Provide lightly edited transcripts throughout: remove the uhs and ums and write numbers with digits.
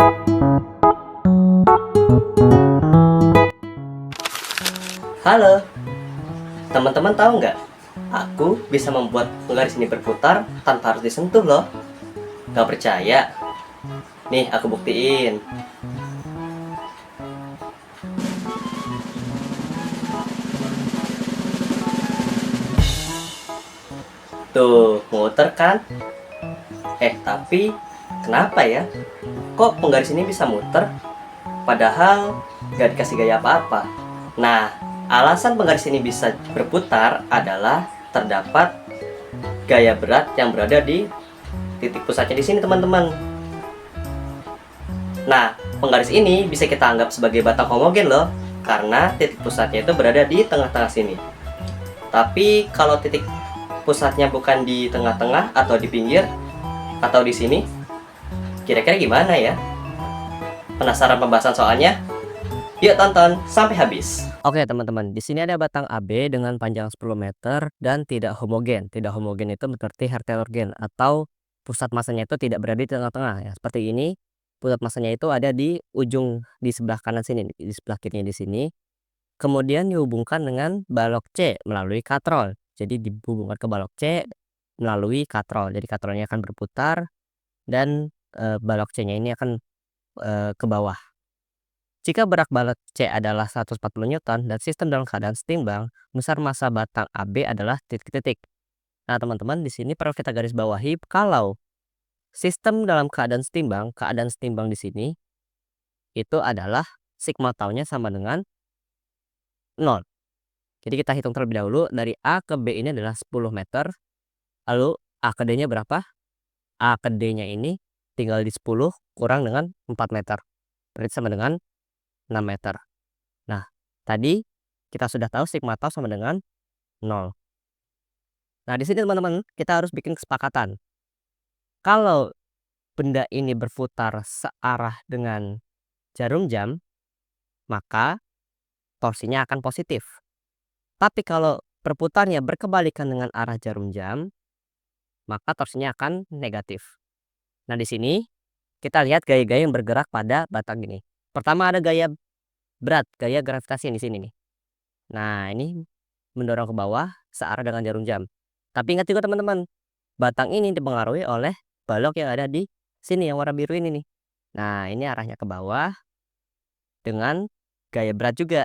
Halo, teman-teman tahu nggak? Aku bisa membuat penggaris ini berputar tanpa harus disentuh loh. Nggak percaya? Nih, aku buktiin. Tuh, muter kan? Tapi kenapa ya? Kok penggaris ini bisa muter? Padahal nggak dikasih gaya apa-apa. Nah, alasan penggaris ini bisa berputar adalah terdapat gaya berat yang berada di titik pusatnya di sini, teman-teman. Nah, penggaris ini bisa kita anggap sebagai batang homogen loh, karena titik pusatnya itu berada di tengah-tengah sini. Tapi kalau titik pusatnya bukan di tengah-tengah atau di pinggir atau di sini, kira-kira gimana ya? Penasaran pembahasan soalnya? Yuk tonton sampai habis. Oke teman-teman, di sini ada batang AB dengan panjang 10 meter dan tidak homogen. Tidak homogen itu berarti heterogen atau pusat masanya itu tidak berada di tengah-tengah ya. Seperti ini, pusat masanya itu ada di ujung di sebelah kanan sini, di sebelah kirinya di sini. Kemudian dihubungkan dengan balok C melalui katrol. Jadi dihubungkan ke balok C melalui katrol. Jadi katrolnya akan berputar dan balok C-nya ini akan ke bawah. Jika berat balok C adalah 140 Newton dan sistem dalam keadaan setimbang, besar massa batang AB adalah titik-titik. Nah, teman-teman, di sini perlu kita garis bawahi kalau sistem dalam keadaan setimbang di sini itu adalah sigma taunya sama dengan 0. Jadi kita hitung terlebih dahulu, dari A ke B ini adalah 10 meter. Lalu A ke D-nya berapa? A ke D-nya ini tinggal di 10 kurang dengan 4 meter. Berarti sama dengan 6 meter. Nah, tadi kita sudah tahu sigma tau sama dengan 0. Nah, di sini teman-teman, kita harus bikin kesepakatan. Kalau benda ini berputar searah dengan jarum jam, maka torsinya akan positif. Tapi kalau berputarnya berkebalikan dengan arah jarum jam, maka torsinya akan negatif. Nah, di sini kita lihat gaya-gaya yang bergerak pada batang ini. Pertama ada gaya berat, gaya gravitasi yang di sini nih. Nah, ini mendorong ke bawah searah dengan jarum jam. Tapi ingat juga teman-teman, batang ini dipengaruhi oleh balok yang ada di sini yang warna biru ini nih. Nah, ini arahnya ke bawah dengan gaya berat juga.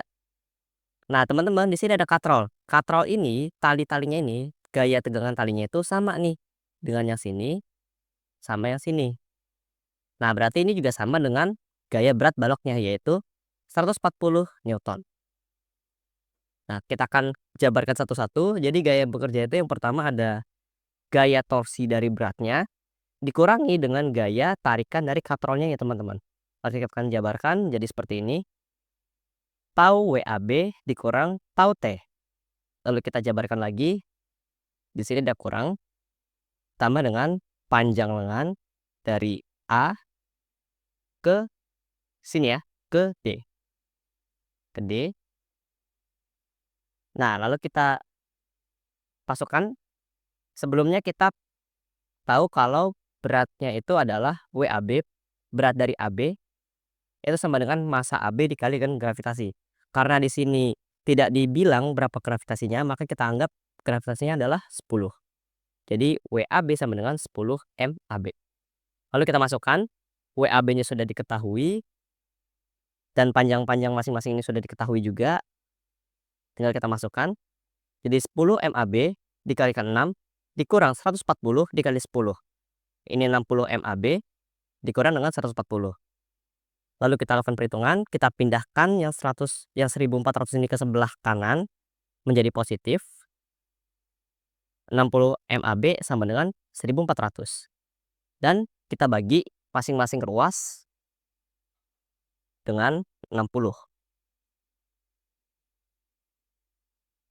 Nah, teman-teman, di sini ada katrol. Katrol ini, tali-talinya ini, gaya tegangan talinya itu sama nih dengan yang sini sama yang sini. Nah, berarti ini juga sama dengan gaya berat baloknya, yaitu 140 Newton. Nah, kita akan jabarkan satu-satu. Jadi gaya bekerja itu yang pertama ada gaya torsi dari beratnya dikurangi dengan gaya tarikan dari katrolnya ya teman-teman. Lalu kita akan jabarkan jadi seperti ini. Tau WAB dikurang tau T. Lalu kita jabarkan lagi. Di sini ada kurang. Tambah dengan panjang lengan dari A ke sini ya, ke D. Ke D. Nah, lalu kita pasukan. Sebelumnya kita tahu kalau beratnya itu adalah WAB, berat dari AB itu sama dengan massa AB dikalikan gravitasi. Karena di sini tidak dibilang berapa gravitasinya, maka kita anggap gravitasinya adalah 10. Jadi WAB sama dengan 10 MAB. Lalu kita masukkan, WAB-nya sudah diketahui dan panjang-panjang masing-masing ini sudah diketahui juga. Tinggal kita masukkan. Jadi 10 MAB dikalikan 6 dikurang 140 dikali 10. Ini 60 MAB dikurang dengan 140. Lalu kita lakukan perhitungan, kita pindahkan yang 1400 ini ke sebelah kanan menjadi positif. 60 MAB sama dengan 1400. Dan kita bagi masing-masing ruas dengan 60.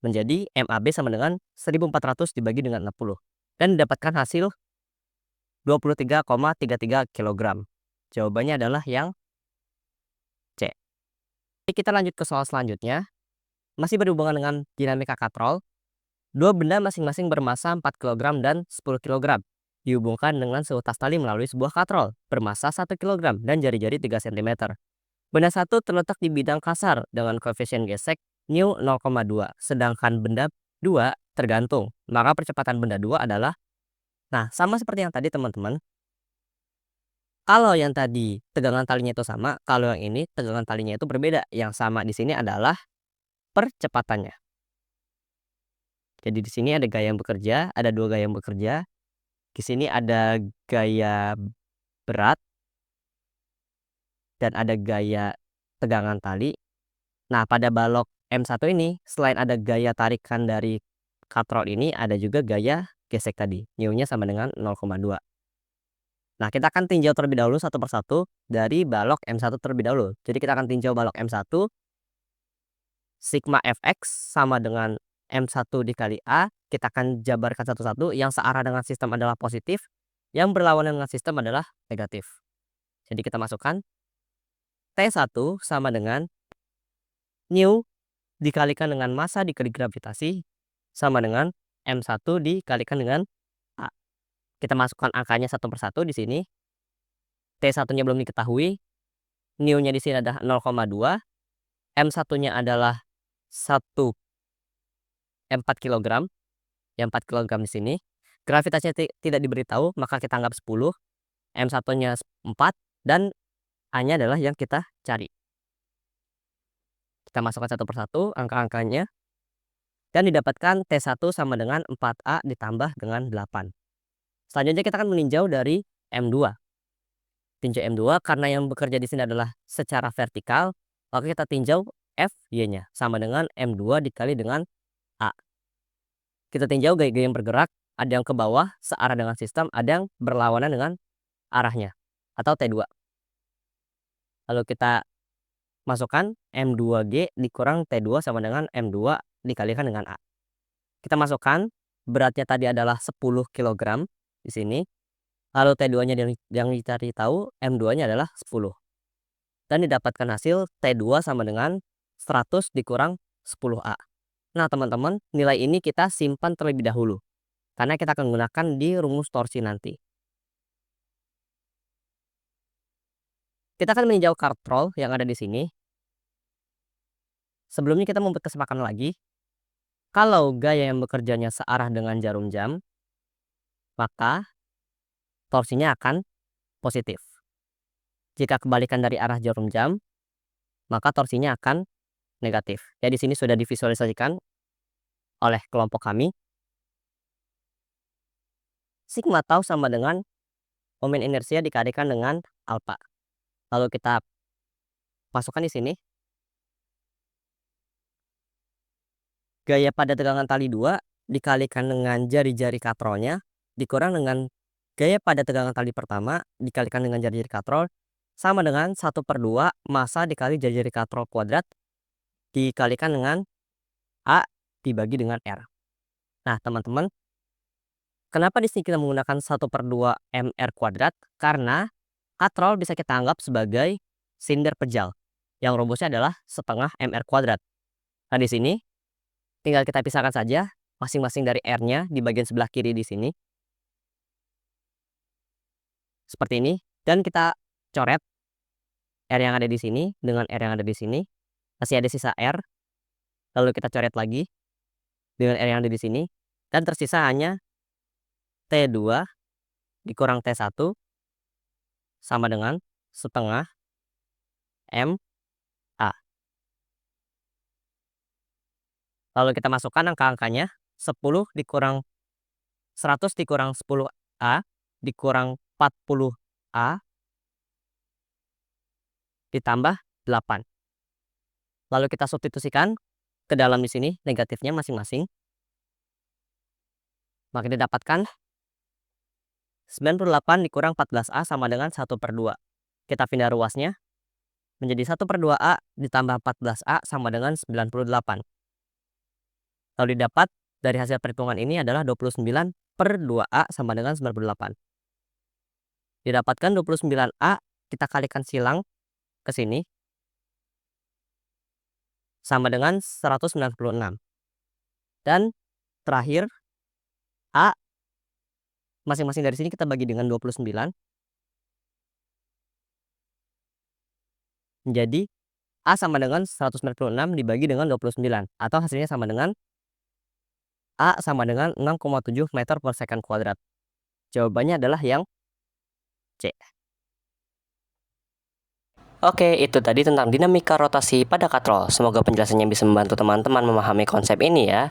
Menjadi MAB sama dengan 1400 dibagi dengan 60. Dan didapatkan hasil 23,33 kg. Jawabannya adalah yang C. Kita lanjut ke soal selanjutnya. Masih berhubungan dengan dinamika katrol. Dua benda masing-masing bermassa 4 kg dan 10 kg. dihubungkan dengan suhu tas tali melalui sebuah katrol bermasa 1 kg dan jari-jari 3 cm. Benda satu terletak di bidang kasar dengan koefisien gesek nu 0,2, sedangkan benda 2 tergantung. Maka percepatan benda 2 adalah, nah sama seperti yang tadi teman-teman. Kalau yang tadi tegangan talinya itu sama, kalau yang ini tegangan talinya itu berbeda. Yang sama di sini adalah percepatannya. Jadi di sini ada gaya yang bekerja, ada dua gaya yang bekerja. Di sini ada gaya berat dan ada gaya tegangan tali. Nah, pada balok M1 ini selain ada gaya tarikan dari katrol ini, ada juga gaya gesek tadi. Mu-nya sama dengan 0,2. Nah, kita akan tinjau terlebih dahulu satu persatu dari balok M1 terlebih dahulu. Jadi kita akan tinjau balok M1. Sigma Fx sama dengan M1 dikali A. Kita akan jabarkan satu-satu. Yang searah dengan sistem adalah positif, yang berlawanan dengan sistem adalah negatif. Jadi kita masukkan T1 sama dengan nu dikalikan dengan massa dikali gravitasi sama dengan M1 dikalikan dengan A. Kita masukkan angkanya satu persatu di sini. T1-nya belum diketahui. Nu-nya di sini adalah 0,2. M1-nya adalah 4 kg. Yang 4 kg di sini. Gravitasinya tidak diberitahu, maka kita anggap 10. M1-nya 4 dan A-nya adalah yang kita cari. Kita masukkan satu persatu angka-angkanya. Dan didapatkan T1 sama dengan 4A ditambah dengan 8. Selanjutnya kita akan meninjau dari M2. Tinjau M2 karena yang bekerja di sini adalah secara vertikal, maka kita tinjau Fy-nya sama dengan M2 dikali dengan A. Kita tinjau gaya-gaya yang bergerak, ada yang ke bawah searah dengan sistem, ada yang berlawanan dengan arahnya atau T2. Lalu kita masukkan M2G dikurang T2 sama dengan M2 dikalikan dengan A. Kita masukkan beratnya tadi adalah 10 kg di sini. Lalu T2-nya yang dicari tahu, M2-nya adalah 10. Dan didapatkan hasil T2 sama dengan 100 dikurang 10A. Nah, teman-teman, nilai ini kita simpan terlebih dahulu karena kita akan gunakan di rumus torsi nanti. Kita akan meninjau katrol yang ada di sini. Sebelumnya kita membuat kesepakatan lagi. Kalau gaya yang bekerjanya searah dengan jarum jam, maka torsinya akan positif. Jika kebalikan dari arah jarum jam, maka torsinya akan negatif. Ya, di sini sudah divisualisasikan oleh kelompok kami. Sigma tau sama dengan momen inersia dikalikan dengan alfa. Lalu kita masukkan di sini. Gaya pada tegangan tali 2 dikalikan dengan jari-jari katrolnya dikurang dengan gaya pada tegangan tali pertama dikalikan dengan jari-jari katrol sama dengan 1/2 massa dikali jari-jari katrol kuadrat dikalikan dengan A dibagi dengan R. Nah, teman-teman, kenapa di sini kita menggunakan 1/2 mr kuadrat? Karena katrol bisa kita anggap sebagai sinder pejal yang rumusnya adalah setengah mr kuadrat. Nah, di sini tinggal kita pisahkan saja masing-masing dari R-nya di bagian sebelah kiri di sini. Seperti ini. Dan kita coret R yang ada di sini dengan R yang ada di sini. Masih ada sisa R. Lalu kita coret lagi dengan R yang ada di sini. Dan tersisa hanya T2 dikurang T1 sama dengan setengah MA. Lalu kita masukkan angka-angkanya. 10 dikurang 100 dikurang 10A dikurang 40A ditambah 8. Lalu kita substitusikan ke dalam di sini negatifnya masing-masing. Maka didapatkan 98 dikurang 14A sama dengan 1/2. Kita pindah ruasnya menjadi 1/2A ditambah 14A sama dengan 98. Lalu didapat dari hasil perhitungan ini adalah 29/2A sama dengan 98. Didapatkan 29A, kita kalikan silang ke sini sama dengan 196. Dan terakhir A masing-masing dari sini kita bagi dengan 29. Jadi A sama dengan 146 dibagi dengan 29, atau hasilnya sama dengan A sama dengan 6,7 meter per second kuadrat. Jawabannya adalah yang C. Oke, itu tadi tentang dinamika rotasi pada katrol. Semoga penjelasannya bisa membantu teman-teman memahami konsep ini ya.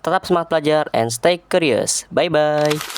Tetap semangat belajar and stay curious. Bye-bye.